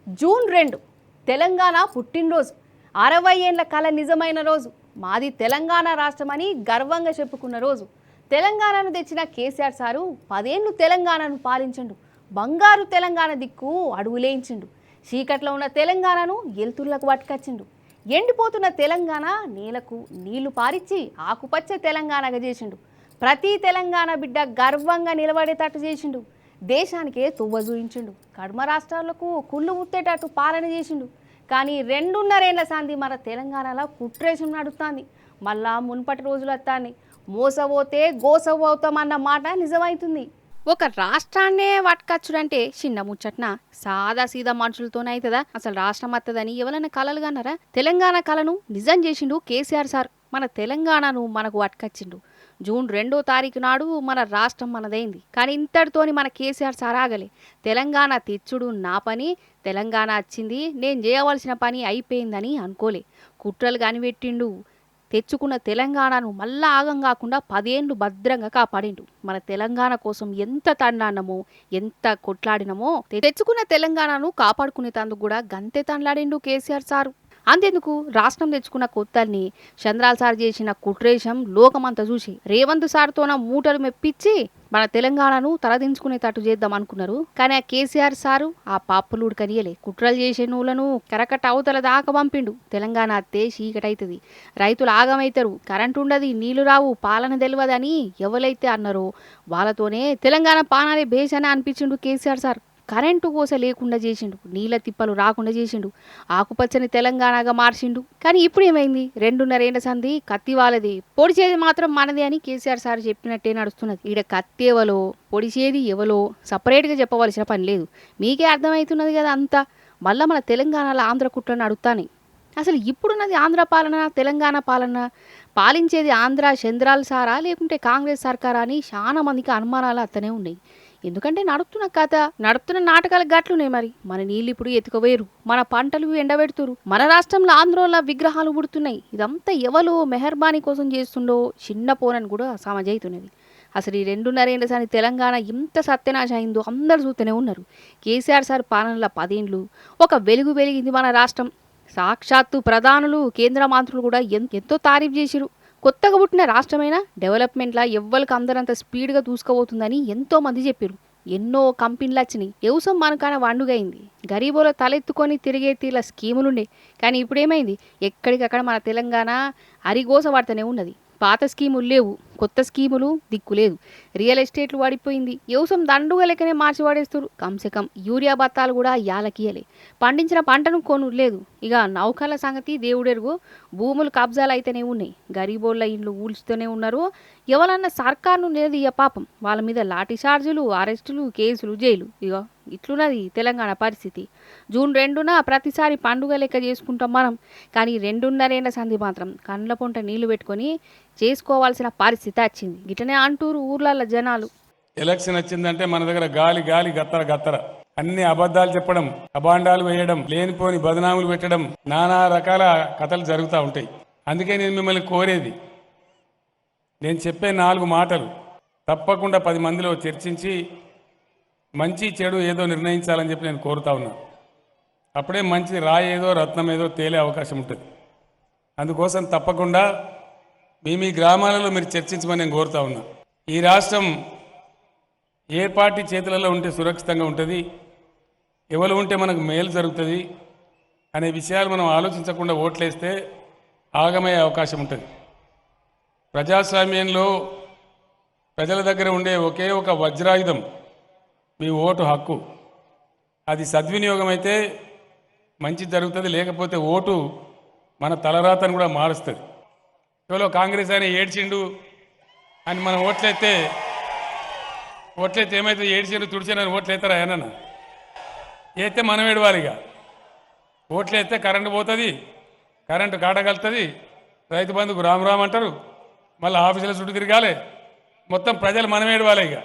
June 2 Telangana పుట్టినరోజు 60 ఏళ్ల కల నిజమైన రోజు. మాది తెలంగాణ రాష్ట్రమని గర్వంగా చెప్పుకున్న రోజు. తెలంగాణను తెచ్చిన కేసీఆర్ సారు 10 ఏళ్లు తెలంగాణను పాలించండు. బంగారు తెలంగాణ దిక్కు అడుగులేయించిండు. చీకట్లో ఉన్న తెలంగాణను ఎల్తుర్లకు పట్టుకొచ్చిండు. ఎండిపోతున్న తెలంగాణ నేలకు నీళ్లు పారిచ్చి ఆకుపచ్చ తెలంగాణగా చేసిండు. ప్రతి తెలంగాణ బిడ్డ గర్వంగా నిలబడేటట్టు చేసిండు. దేశానికే తువ్వ చూయించిండు. కడమ రాష్ట్రాలకు కుళ్ళు ముట్టేటట్టు పాలన చేసిండు. కానీ 2.5 ఏళ్ల సంధి మన తెలంగాణలో కుట్రేషం నడుస్తుంది. మళ్ళా మున్పటి రోజులు వస్తాన్ని మోసపోతే గోసపోతామన్న మాట నిజమవుతుంది. ఒక రాష్ట్రాన్నే పట్టుకచ్చుడంటే చిన్న ముచ్చట్న సాదా సీదా మనుషులతోనే అవుతుందా? అసలు రాష్ట్రం వస్తుందని ఎవరైనా కలలు కన్నారా? తెలంగాణ కలను నిజం చేసిండు కేసీఆర్ సార్. మన తెలంగాణను మనకు పట్టుకచ్చిండు. జూన్ 2వ తారీఖు నాడు మన రాష్ట్రం మనదైంది. కానీ ఇంతటితోని మన కేసీఆర్ సార్ ఆగలే. తెలంగాణ తెచ్చుడు నా పని, తెలంగాణ వచ్చింది, నేను చేయవలసిన పని అయిపోయిందని అనుకోలే. కుట్రలు కనిపెట్టిండు. తెచ్చుకున్న తెలంగాణను మళ్ళా ఆగం కాకుండా 10 ఏళ్ళు భద్రంగా కాపాడిండు. మన తెలంగాణ కోసం ఎంత తండాడినమో, ఎంత కొట్లాడినమో, తెచ్చుకున్న తెలంగాణను కాపాడుకునేందుకు కూడా గంతే తండ్లాడిండు కేసీఆర్ సారు. అంతెందుకు, రాష్ట్రం తెచ్చుకున్న కొత్తల్ని చంద్రాల సార్ చేసిన కుట్రేషం లోకమంతా చూసి రేవంత్ సార్తోన మూటలు మెప్పించి మన తెలంగాణను తలదించుకునేటట్టు చేద్దాం అనుకున్నారు. కానీ ఆ కేసీఆర్ సారు ఆ పాప్పులుడు కనియలే. కుట్రలు చేసే నూలను కరకట్ట అవతల దాకా పంపిండు. తెలంగాణ అత్తే చీకటైతుంది, రైతులు ఆగమవుతారు, కరెంటు ఉండదు, నీళ్లు రావు, పాలన తెలియదని ఎవరైతే అన్నారో వాళ్ళతోనే తెలంగాణ పానాలే బేసనే అనిపించిండు కేసీఆర్ సార్. కరెంటు కోస లేకుండా చేసిండు, నీళ్ళ తిప్పలు రాకుండా చేసిండు, ఆకుపచ్చని తెలంగాణగా మార్చిండు. కానీ ఇప్పుడు ఏమైంది? 2.5 ఏళ్ల సంధి కత్తి వాళ్ళది, పొడిచేది మాత్రం మనదే అని కేసీఆర్ సార్ చెప్పినట్టే నడుస్తున్నది. ఈడ కత్తి ఎవలో పొడిచేది ఎవలో సపరేట్గా చెప్పవలసిన పని లేదు. మీకే అర్థమవుతున్నది కదా అంతా. మళ్ళీ మన తెలంగాణలో ఆంధ్ర కుట్రను అడుగుతానే. అసలు ఇప్పుడున్నది ఆంధ్ర పాలన, తెలంగాణ పాలన, పాలించేది ఆంధ్ర చంద్రాల సారా లేకుంటే కాంగ్రెస్ సర్కారా అని చాలా మందికి అనుమానాలు అత్తనే ఉన్నాయి. ఎందుకంటే నడుపుతున్న కథ, నడుపుతున్న నాటకాల గట్లున్నాయి. మరి మన నీళ్ళు ఇప్పుడు ఎత్తుకుపోయారు, మన పంటలు ఎండబెడుతురు, మన రాష్ట్రంలో ఆంధ్రోళ్ళ విగ్రహాలు పుడుతున్నాయి. ఇదంతా ఎవలో మెహర్బానీ కోసం చేస్తుండో చిన్న పోనని కూడా సమజైతున్నది. అసలు ఈ 2.5 ఏళ్ల సారి తెలంగాణ ఎంత సత్యనాశ అయిందో అందరు చూస్తూనే ఉన్నారు. కేసీఆర్ సార్ పాలనలో 10 ఏళ్ళు ఒక వెలుగు వెలిగింది మన రాష్ట్రం. సాక్షాత్తు ప్రధానులు, కేంద్ర మంత్రులు కూడా ఎంతో తారీఫ్ చేసిరు. కొత్తగా పుట్టిన రాష్ట్రమైనా డెవలప్మెంట్లా ఎవ్వరికి అందరంత స్పీడ్గా దూసుకుపోతుందని ఎంతో మంది చెప్పారు. ఎన్నో కంపెనీలు వచ్చినాయి. వ్యవసాయం మనకాన వండుగైంది. గరీబుల తలెత్తుకొని తిరిగే తీల స్కీములుండే. కానీ ఇప్పుడేమైంది? ఎక్కడికక్కడ మన తెలంగాణ అరిగోస పడుతూనే ఉన్నది. పాత స్కీములు లేవు, కొత్త స్కీములు దిక్కులేదు. రియల్ ఎస్టేట్లు వాడిపోయింది. వ్యవసాయం దండుగా లెక్కనే మార్చి వాడేస్తారు. కంసెకం యూరియా బత్తాలు కూడా యాలకియలే. పండించిన పంటను కొనులేదు. ఇక నౌకల సంగతి దేవుడెరుగు. భూములు కబ్జాలు అయితేనే ఉన్నాయి. గరీబోళ్ళ ఇండ్లు ఊల్చుతూనే ఉన్నారు. ఎవరన్నా సర్కారును నిలదీయ పాపం వాళ్ళ మీద లాఠీ చార్జీలు, అరెస్టులు, కేసులు, జైలు. ఇక ఇట్లున్నది తెలంగాణ పరిస్థితి. జూన్ 2న ప్రతిసారి పండుగ లెక్క చేసుకుంటాం మనం. కానీ 2.5 ఏళ్ల సంధి మాత్రం కండ్ల పొంట నీళ్లు పెట్టుకొని చేసుకోవాల్సిన పరిస్థితి వచ్చింది. గిట్లనే అంటూరు ఊర్ల జనాలు. ఎలక్షన్ వచ్చిందంటే మన దగ్గర గాలి గాలి గత్తర గత్తర, అన్ని అబద్ధాలు చెప్పడం, అబాండాలు వేయడం, లేనిపోని బదనాములు పెట్టడం, నానా రకాల కథలు జరుగుతూ ఉంటాయి. అందుకే నేను మిమ్మల్ని కోరేది, నేను చెప్పే 4 మాటలు తప్పకుండా 10 మందిలో చర్చించి మంచి చెడు ఏదో నిర్ణయించాలని చెప్పి నేను కోరుతా ఉన్నాను. అప్పుడే మంచి రాయి ఏదో రత్నం ఏదో తేలే అవకాశం ఉంటుంది. అందుకోసం తప్పకుండా మీ గ్రామాలలో మీరు చర్చించమని నేను కోరుతా ఉన్నా. ఈ రాష్ట్రం ఏ పార్టీ చేతులలో ఉంటే సురక్షితంగా ఉంటుంది, ఎవరు ఉంటే మనకు మేలు జరుగుతుంది అనే విషయాలు మనం ఆలోచించకుండా ఓట్లేస్తే ఆగమయ్యే అవకాశం ఉంటుంది. ప్రజాస్వామ్యంలో ప్రజల దగ్గర ఉండే ఒకే ఒక వజ్రాయుధం మీ ఓటు హక్కు. అది సద్వినియోగం అయితే మంచి జరుగుతుంది, లేకపోతే ఓటు మన తలరాతను కూడా మారుస్తుంది. కేవలం కాంగ్రెస్ ఆయన ఏడ్చిండు అని మనం ఓట్లయితే ఏమైతే ఏడ్చిండు తుడిచానని ఓట్లు వేస్తారా? ఏనన్నా వేస్తే మనం ఏడవాలిగా. ఓట్లు వేస్తే కరెంటు పోతుంది, కరెంటు కాటగలుతుంది, రైతు బంధుకు రామ్ రామ్ అంటారు, మళ్ళీ ఆఫీసుల చుట్టూ తిరగాలి, మొత్తం ప్రజలు మనం ఏడవాలి. ఇక